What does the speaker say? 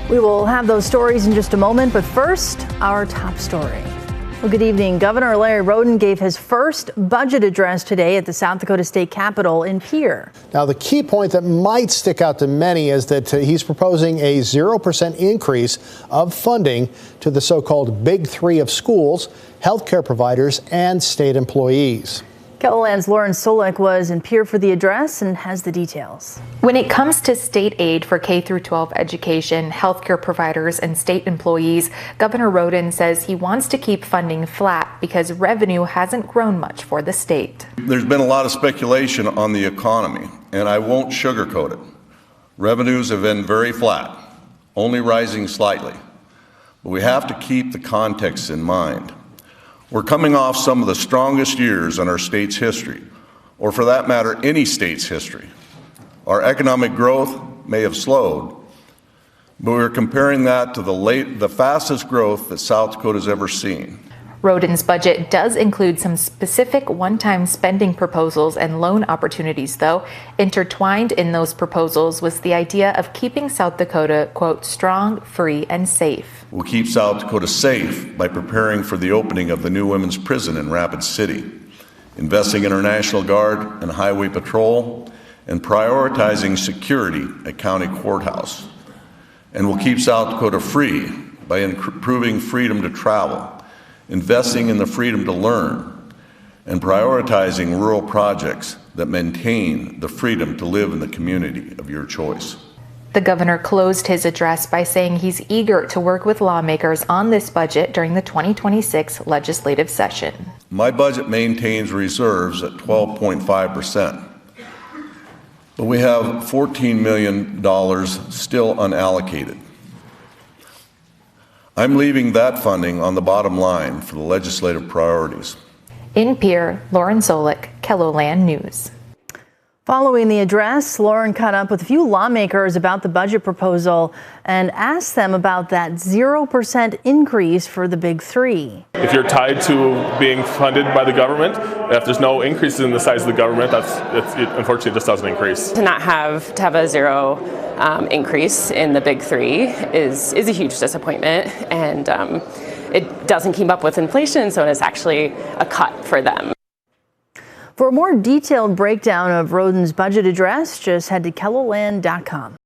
We will have those stories in just a moment, but first, our top story. Well, good evening. Governor Larry Rhoden gave his first budget address today at the South Dakota State Capitol in Pierre. Now, the key point that might stick out to many is that he's proposing a 0% increase of funding to the so-called Big Three of schools, healthcare providers, and state employees. KELOLAND's Lauren Solik was in Pierre for the address and has the details. When it comes to state aid for K-12 education, healthcare providers, and state employees, Governor Rhoden says he wants to keep funding flat because revenue hasn't grown much for the state. There's been a lot of speculation on the economy, and I won't sugarcoat it. Revenues have been very flat, only rising slightly. But we have to keep the context in mind. We're coming off some of the strongest years in our state's history, or for that matter, any state's history. Our economic growth may have slowed, but we're comparing that to the fastest growth that South Dakota's ever seen. Rhoden's budget does include some specific one-time spending proposals and loan opportunities, though. Intertwined in those proposals was the idea of keeping South Dakota, quote, strong, free, and safe. We'll keep South Dakota safe by preparing for the opening of the new women's prison in Rapid City, investing in our National Guard and Highway Patrol, and prioritizing security at County Courthouse. And we'll keep South Dakota free by improving freedom to travel, investing in the freedom to learn, and prioritizing rural projects that maintain the freedom to live in the community of your choice. The governor closed his address by saying he's eager to work with lawmakers on this budget during the 2026 legislative session. My budget maintains reserves at 12.5%, but we have $14 million still unallocated. I'm leaving that funding on the bottom line for the legislative priorities. In Pierre, Lauren Solik, KELOLAND News. Following the address, Lauren caught up with a few lawmakers about the budget proposal and asked them about that 0% increase for the Big Three. If you're tied to being funded by the government, if there's no increases in the size of the government, it unfortunately just doesn't increase. To not have a zero increase in the Big Three is a huge disappointment, and it doesn't keep up with inflation, so it's actually a cut for them. For a more detailed breakdown of Rhoden's budget address, just head to KELOLAND.com.